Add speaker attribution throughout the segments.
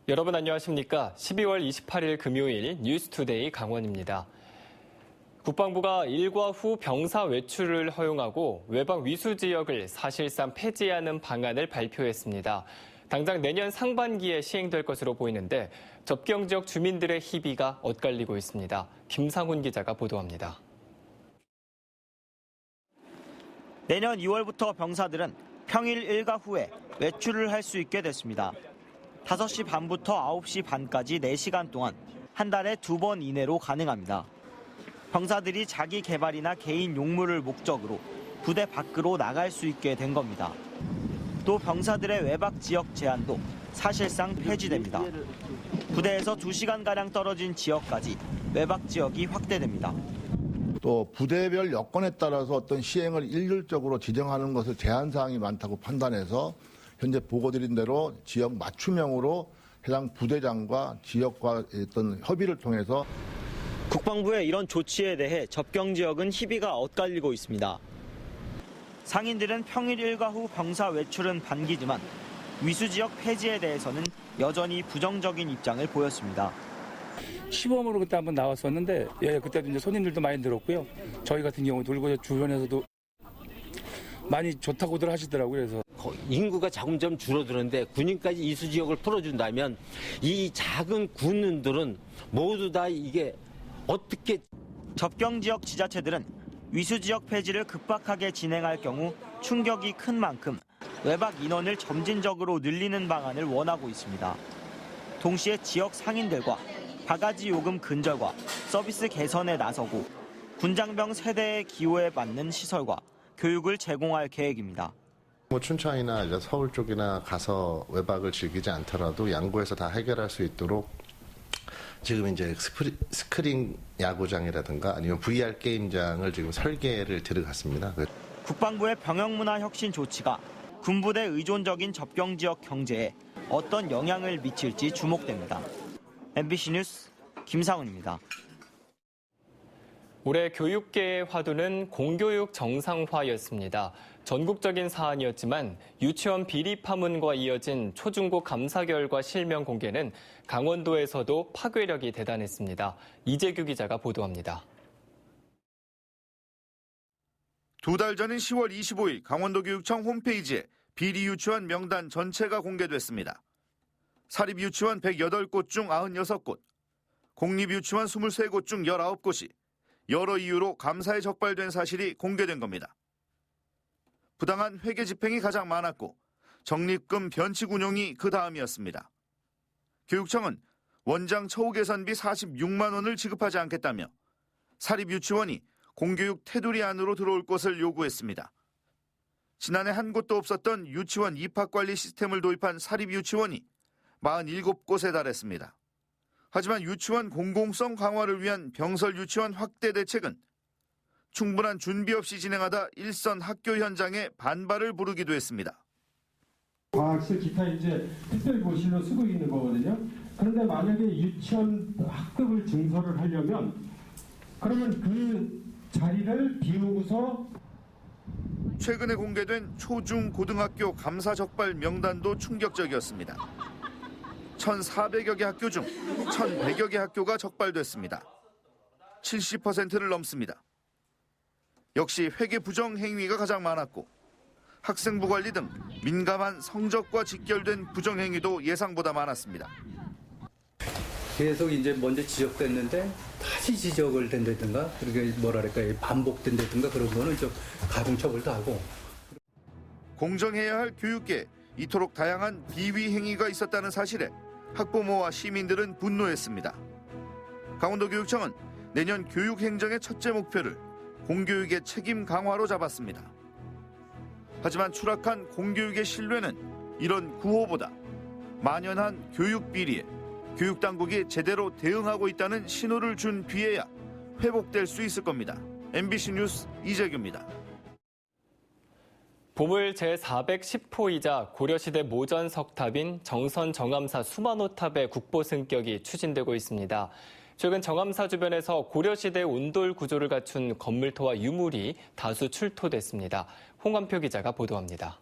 Speaker 1: 여러분 안녕하십니까? 12월 28일 금요일 뉴스투데이 강원입니다. 국방부가 일과 후 병사 외출을 허용하고 외박 위수 지역을 사실상 폐지하는 방안을 발표했습니다. 당장 내년 상반기에 시행될 것으로 보이는데 접경 지역 주민들의 희비가 엇갈리고 있습니다. 김상훈 기자가 보도합니다.
Speaker 2: 내년 2월부터 병사들은 평일 일과 후에 외출을 할 수 있게 됐습니다. 5시 반부터 9시 반까지 4시간 동안 한 달에 2번 이내로 가능합니다. 병사들이 자기 개발이나 개인 용무를 목적으로 부대 밖으로 나갈 수 있게 된 겁니다. 또 병사들의 외박 지역 제한도 사실상 폐지됩니다. 부대에서 2시간가량 떨어진 지역까지 외박 지역이 확대됩니다.
Speaker 3: 또 부대별 여건에 따라서 어떤 시행을 일률적으로 지정하는 것을 제한사항이 많다고 판단해서 현재 보고드린 대로 지역 맞춤형으로 해당 부대장과 지역과 어떤 협의를 통해서
Speaker 2: 국방부의 이런 조치에 대해 접경 지역은 희비가 엇갈리고 있습니다. 상인들은 평일 일과 후 병사 외출은 반기지만 위수 지역 폐지에 대해서는 여전히 부정적인 입장을 보였습니다.
Speaker 4: 시범으로 그때 한번 나왔었는데 그때도 이제 손님들도 많이 늘었고요. 저희 같은 경우도 그리고 주변에서도 많이 좋다고들 하시더라고요. 그래서
Speaker 5: 인구가 점점 줄어드는데 군인까지 이수 지역을 풀어준다면 이 작은 군인들은 모두 다 이게 어떻게
Speaker 2: 접경 지역 지자체들은 위수 지역 폐지를 급박하게 진행할 경우 충격이 큰 만큼 외박 인원을 점진적으로 늘리는 방안을 원하고 있습니다. 동시에 지역 상인들과 바가지 요금 근절과 서비스 개선에 나서고 군장병 세대의 기호에 맞는 시설과 교육을 제공할 계획입니다.
Speaker 6: 춘천이나 이제 서울 쪽이나 가서 외박을 즐기지 않더라도 양구에서 다 해결할 수 있도록 지금 이제 스크린 야구장이라든가 아니면 VR 게임장을 지금 설계를 들어갔습니다.
Speaker 2: 국방부의 병역문화 혁신 조치가 군부대 의존적인 접경 지역 경제에 어떤 영향을 미칠지 주목됩니다. MBC 뉴스 김상훈입니다.
Speaker 1: 올해 교육계의 화두는 공교육 정상화였습니다. 전국적인 사안이었지만 유치원 비리 파문과 이어진 초중고 감사 결과 실명 공개는 강원도에서도 파괴력이 대단했습니다. 이재규 기자가 보도합니다.
Speaker 7: 2달 전인 10월 25일 강원도교육청 홈페이지에 비리 유치원 명단 전체가 공개됐습니다. 사립유치원 108곳 중 96곳, 공립유치원 23곳 중 19곳이 여러 이유로 감사에 적발된 사실이 공개된 겁니다. 부당한 회계 집행이 가장 많았고 적립금 변칙 운용이 그 다음이었습니다. 교육청은 원장 처우 개선비 46만 원을 지급하지 않겠다며 사립유치원이 공교육 테두리 안으로 들어올 것을 요구했습니다. 지난해 한 곳도 없었던 유치원 입학관리 시스템을 도입한 사립유치원이 47곳에 달했습니다. 하지만 유치원 공공성 강화를 위한 병설 유치원 확대 대책은 충분한 준비 없이 진행하다 일선 학교 현장에 반발을 부르기도 했습니다.
Speaker 8: 과학실 기타 이제 특별고실로 쓰고 있는 거거든요. 그런데 만약에 유치원 학급을 증설을 하려면 그러면 그 자리를 비우고서
Speaker 7: 최근에 공개된 초중 고등학교 감사 적발 명단도 충격적이었습니다. 1,400여 개 학교 중 1,100여 개 학교가 적발됐습니다. 70%를 넘습니다. 역시 회계 부정 행위가 가장 많았고 학생부 관리 등 민감한 성적과 직결된 부정 행위도 예상보다 많았습니다.
Speaker 9: 계속 이제 먼저 지적됐는데 다시 지적을 된다든가 그렇게 반복된다든가 그런 거는 좀 가중처벌도 하고.
Speaker 7: 공정해야 할 교육계에 이토록 다양한 비위 행위가 있었다는 사실에 학부모와 시민들은 분노했습니다. 강원도교육청은 내년 교육행정의 첫째 목표를 공교육의 책임 강화로 잡았습니다. 하지만 추락한 공교육의 신뢰는 이런 구호보다 만연한 교육 비리에 교육당국이 제대로 대응하고 있다는 신호를 준 뒤에야 회복될 수 있을 겁니다. MBC 뉴스 이재규입니다.
Speaker 1: 보물 제410호이자 고려시대 모전 석탑인 정선 정암사 수만호탑의 국보 승격이 추진되고 있습니다. 최근 정암사 주변에서 고려시대 온돌 구조를 갖춘 건물토와 유물이 다수 출토됐습니다. 홍원표 기자가 보도합니다.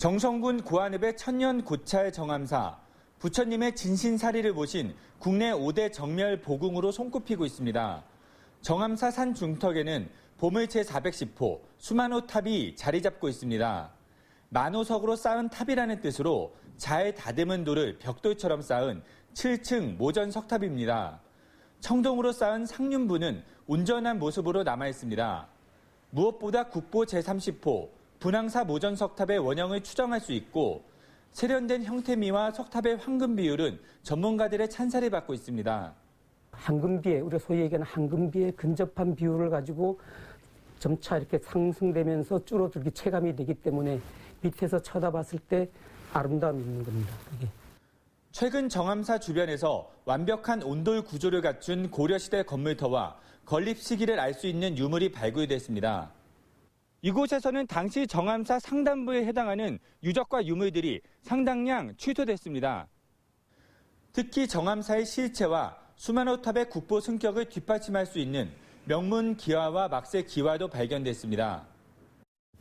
Speaker 10: 정성군 고안읍의 천년 고찰 정암사, 부처님의 진신사리를 모신 국내 5대 정멸 보궁으로 손꼽히고 있습니다. 정암사 산 중턱에는 보물 제410호 수만호 탑이 자리 잡고 있습니다. 만호석으로 쌓은 탑이라는 뜻으로 잘 다듬은 돌을 벽돌처럼 쌓은 7층 모전 석탑입니다. 청동으로 쌓은 상륜부는 온전한 모습으로 남아있습니다. 무엇보다 국보 제30호 분황사 모전 석탑의 원형을 추정할 수 있고 세련된 형태미와 석탑의 황금 비율은 전문가들의 찬사를 받고 있습니다.
Speaker 11: 황금비에, 우리가 소위 얘기하는 황금비에 근접한 비율을 가지고 점차 이렇게 상승되면서 줄어들기 체감이 되기 때문에 밑에서 쳐다봤을 때 아름다움이 있는 겁니다. 이게.
Speaker 10: 최근 정암사 주변에서 완벽한 온돌 구조를 갖춘 고려시대 건물터와 건립 시기를 알 수 있는 유물이 발굴됐습니다. 이곳에서는 당시 정암사 상단부에 해당하는 유적과 유물들이 상당량 취소됐습니다. 특히 정암사의 실체와 수만호탑의 국보 승격을 뒷받침할 수 있는 명문 기와와 막세 기와도 발견됐습니다.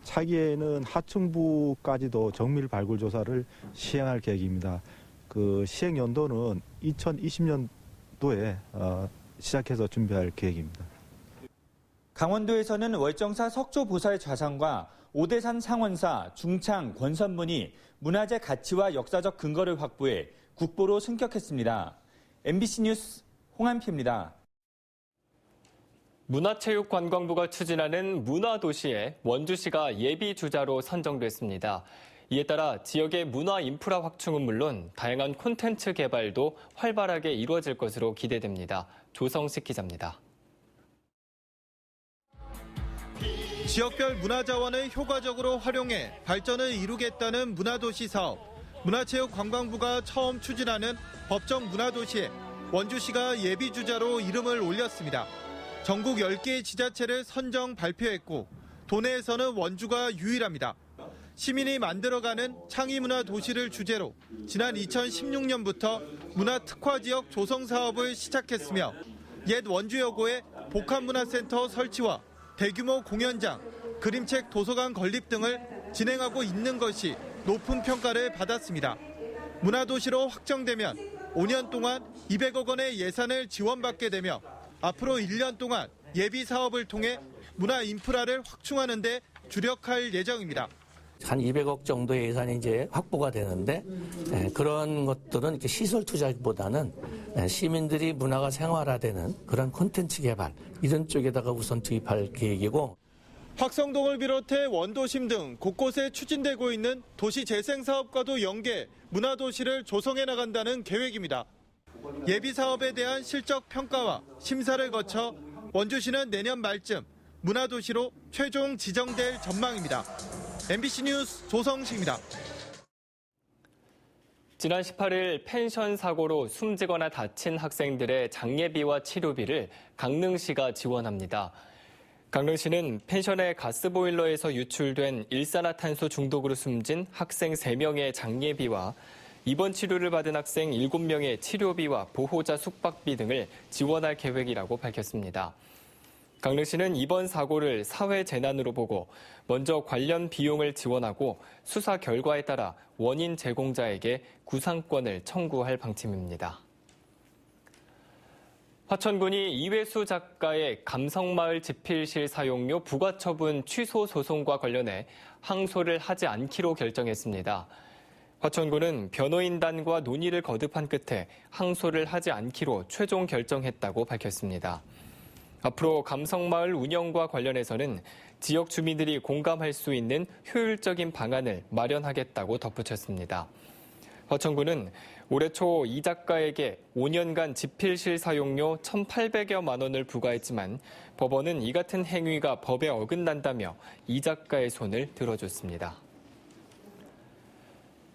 Speaker 12: 차기에는 하층부까지도 정밀 발굴 조사를 시행할 계획입니다. 그 시행 연도는 2020년도에 시작해서 준비할 계획입니다.
Speaker 10: 강원도에서는 월정사 석조보살 좌상과 오대산 상원사, 중창, 권선문이 문화재 가치와 역사적 근거를 확보해 국보로 승격했습니다. MBC 뉴스 홍한표입니다.
Speaker 1: 문화체육관광부가 추진하는 문화도시에 원주시가 예비 주자로 선정됐습니다. 이에 따라 지역의 문화 인프라 확충은 물론 다양한 콘텐츠 개발도 활발하게 이루어질 것으로 기대됩니다. 조성식 기자입니다.
Speaker 13: 지역별 문화자원을 효과적으로 활용해 발전을 이루겠다는 문화도시 사업. 문화체육관광부가 처음 추진하는 법정 문화도시에 원주시가 예비주자로 이름을 올렸습니다. 전국 10개의 지자체를 선정 발표했고 도내에서는 원주가 유일합니다. 시민이 만들어가는 창의문화도시를 주제로 지난 2016년부터 문화특화지역 조성 사업을 시작했으며 옛 원주여고의 복합문화센터 설치와 대규모 공연장, 그림책 도서관 건립 등을 진행하고 있는 것이 높은 평가를 받았습니다. 문화도시로 확정되면 5년 동안 200억 원의 예산을 지원받게 되며 앞으로 1년 동안 예비 사업을 통해 문화 인프라를 확충하는 데 주력할 예정입니다.
Speaker 14: 한 200억 정도의 예산이 이제 확보가 되는데 그런 것들은 이렇게 시설 투자보다는 시민들이 문화가 생활화되는 그런 콘텐츠 개발 이런 쪽에다가 우선 투입할 계획이고
Speaker 13: 확성동을 비롯해 원도심 등 곳곳에 추진되고 있는 도시 재생 사업과도 연계 문화도시를 조성해 나간다는 계획입니다. 예비 사업에 대한 실적 평가와 심사를 거쳐 원주시는 내년 말쯤 문화도시로 최종 지정될 전망입니다. MBC 뉴스 조성식입니다.
Speaker 1: 지난 18일 펜션 사고로 숨지거나 다친 학생들의 장례비와 치료비를 강릉시가 지원합니다. 강릉시는 펜션의 가스보일러에서 유출된 일산화탄소 중독으로 숨진 학생 3명의 장례비와 입원 치료를 받은 학생 7명의 치료비와 보호자 숙박비 등을 지원할 계획이라고 밝혔습니다. 강릉시는 이번 사고를 사회재난으로 보고 먼저 관련 비용을 지원하고 수사 결과에 따라 원인 제공자에게 구상권을 청구할 방침입니다. 화천군이 이회수 작가의 감성마을 집필실 사용료 부과처분 취소 소송과 관련해 항소를 하지 않기로 결정했습니다. 화천군은 변호인단과 논의를 거듭한 끝에 항소를 하지 않기로 최종 결정했다고 밝혔습니다. 앞으로 감성마을 운영과 관련해서는 지역 주민들이 공감할 수 있는 효율적인 방안을 마련하겠다고 덧붙였습니다. 화천군은 올해 초 이 작가에게 5년간 집필실 사용료 1,800여만 원을 부과했지만 법원은 이 같은 행위가 법에 어긋난다며 이 작가의 손을 들어줬습니다.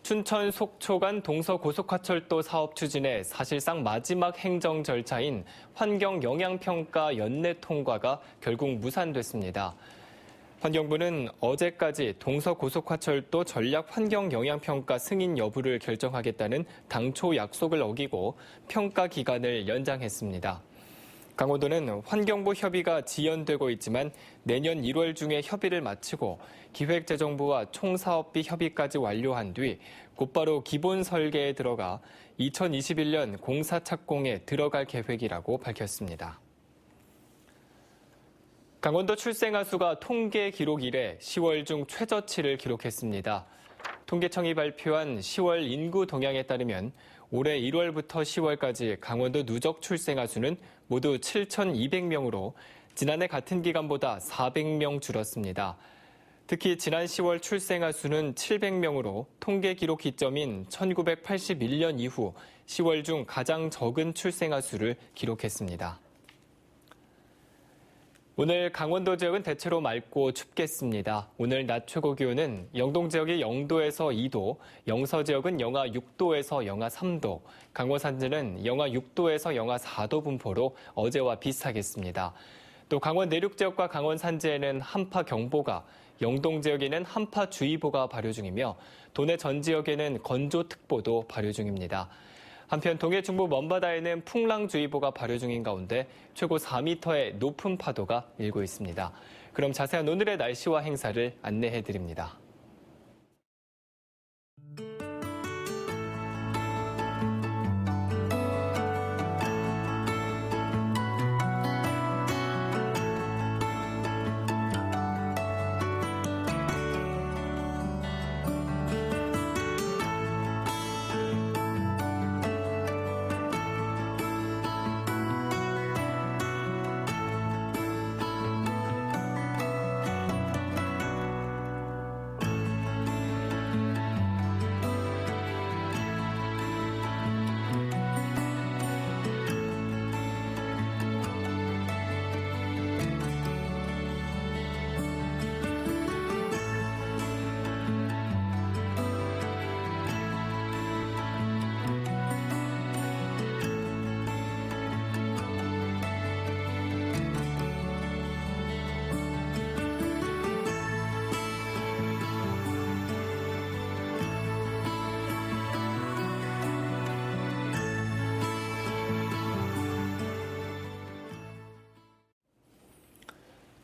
Speaker 1: 춘천 속초 간 동서고속화철도 사업 추진의 사실상 마지막 행정 절차인 환경영향평가 연내 통과가 결국 무산됐습니다. 환경부는 어제까지 동서고속화철도 전략 환경영향평가 승인 여부를 결정하겠다는 당초 약속을 어기고 평가 기간을 연장했습니다. 강원도는 환경부 협의가 지연되고 있지만 내년 1월 중에 협의를 마치고 기획재정부와 총사업비 협의까지 완료한 뒤 곧바로 기본 설계에 들어가 2021년 공사 착공에 들어갈 계획이라고 밝혔습니다. 강원도 출생아 수가 통계 기록 이래 10월 중 최저치를 기록했습니다. 통계청이 발표한 10월 인구 동향에 따르면 올해 1월부터 10월까지 강원도 누적 출생아 수는 모두 7,200명으로 지난해 같은 기간보다 400명 줄었습니다. 특히 지난 10월 출생아 수는 700명으로 통계 기록 기점인 1981년 이후 10월 중 가장 적은 출생아 수를 기록했습니다. 오늘 강원도 지역은 대체로 맑고 춥겠습니다. 오늘 낮 최고 기온은 영동 지역이 0도에서 2도, 영서 지역은 영하 6도에서 영하 3도, 강원 산지는 영하 6도에서 영하 4도 분포로 어제와 비슷하겠습니다. 또 강원 내륙 지역과 강원 산지에는 한파 경보가, 영동 지역에는 한파 주의보가 발효 중이며 도내 전 지역에는 건조특보도 발효 중입니다. 한편 동해 중부 먼바다에는 풍랑주의보가 발효 중인 가운데 최고 4m의 높은 파도가 일고 있습니다. 그럼 자세한 오늘의 날씨와 행사를 안내해드립니다.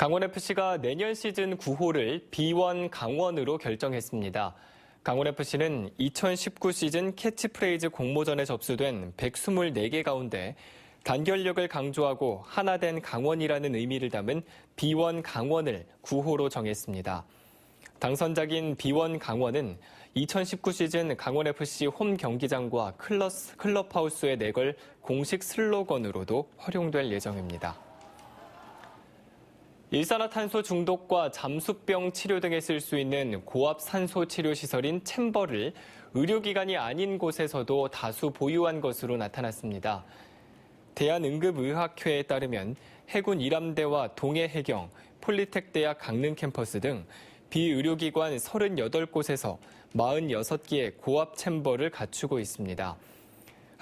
Speaker 1: 강원FC가 내년 시즌 9호를 B1 강원으로 결정했습니다. 강원FC는 2019 시즌 캐치프레이즈 공모전에 접수된 124개 가운데 단결력을 강조하고 하나된 강원이라는 의미를 담은 B1 강원을 9호로 정했습니다. 당선작인 B1 강원은 2019 시즌 강원FC 홈 경기장과 클럽하우스에 내걸 공식 슬로건으로도 활용될 예정입니다. 일산화탄소 중독과 잠수병 치료 등에 쓸 수 있는 고압 산소 치료 시설인 챔버를 의료기관이 아닌 곳에서도 다수 보유한 것으로 나타났습니다. 대한응급의학회에 따르면 해군 일함대와 동해해경, 폴리텍대학 강릉 캠퍼스 등 비의료기관 38곳에서 46개의 고압 챔버를 갖추고 있습니다.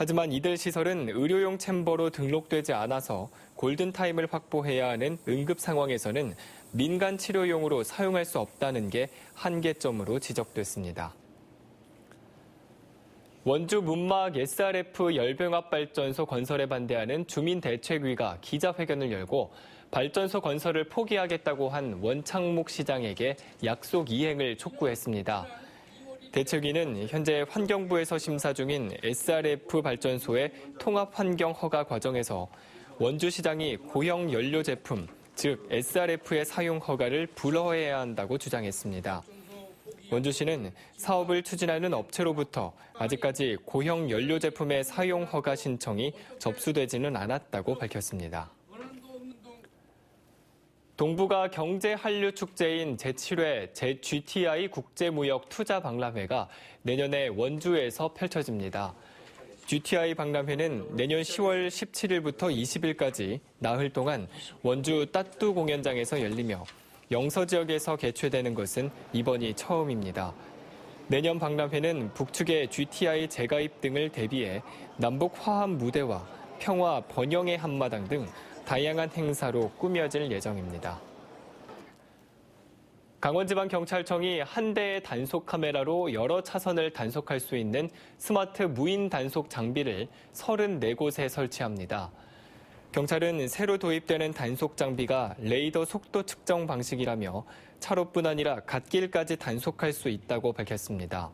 Speaker 1: 하지만 이들 시설은 의료용 챔버로 등록되지 않아서 골든타임을 확보해야 하는 응급 상황에서는 민간 치료용으로 사용할 수 없다는 게 한계점으로 지적됐습니다. 원주 문막 SRF 열병합발전소 건설에 반대하는 주민대책위가 기자회견을 열고 발전소 건설을 포기하겠다고 한 원창목 시장에게 약속 이행을 촉구했습니다. 대책위는 현재 환경부에서 심사 중인 SRF 발전소의 통합환경 허가 과정에서 원주시장이 고형 연료 제품, 즉 SRF의 사용 허가를 불허해야 한다고 주장했습니다. 원주시는 사업을 추진하는 업체로부터 아직까지 고형 연료 제품의 사용 허가 신청이 접수되지는 않았다고 밝혔습니다. 동북아 경제한류축제인 제7회 GTI 국제무역투자박람회가 내년에 원주에서 펼쳐집니다. GTI 박람회는 내년 10월 17일부터 20일까지 나흘 동안 원주 따뚜 공연장에서 열리며 영서 지역에서 개최되는 것은 이번이 처음입니다. 내년 박람회는 북측의 GTI 재가입 등을 대비해 남북 화합 무대와 평화 번영의 한마당 등 다양한 행사로 꾸며질 예정입니다. 강원지방경찰청이 한 대의 단속 카메라로 여러 차선을 단속할 수 있는 스마트 무인 단속 장비를 34곳에 설치합니다. 경찰은 새로 도입되는 단속 장비가 레이더 속도 측정 방식이라며 차로뿐 아니라 갓길까지 단속할 수 있다고 밝혔습니다.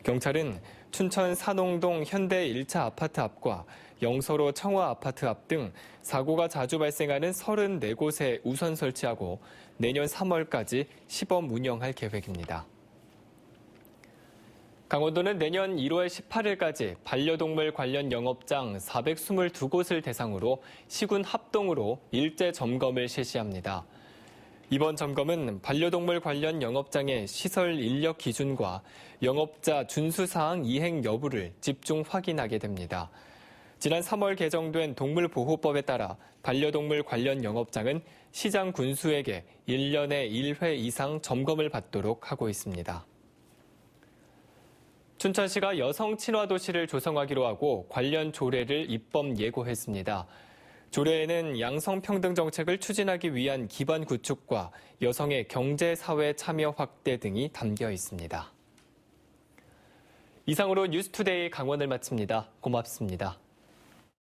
Speaker 1: 경찰은 춘천 산홍동 현대 1차 아파트 앞과 영서로 청화 아파트 앞 등 사고가 자주 발생하는 34곳에 우선 설치하고 내년 3월까지 시범 운영할 계획입니다. 강원도는 내년 1월 18일까지 반려동물 관련 영업장 422곳을 대상으로 시군 합동으로 일제 점검을 실시합니다. 이번 점검은 반려동물 관련 영업장의 시설 인력 기준과 영업자 준수사항 이행 여부를 집중 확인하게 됩니다. 지난 3월 개정된 동물보호법에 따라 반려동물 관련 영업장은 시장 군수에게 1년에 1회 이상 점검을 받도록 하고 있습니다. 춘천시가 여성 친화 도시를 조성하기로 하고 관련 조례를 입법 예고했습니다. 조례에는 양성평등 정책을 추진하기 위한 기반 구축과 여성의 경제, 사회 참여 확대 등이 담겨 있습니다. 이상으로 뉴스투데이 강원을 마칩니다. 고맙습니다.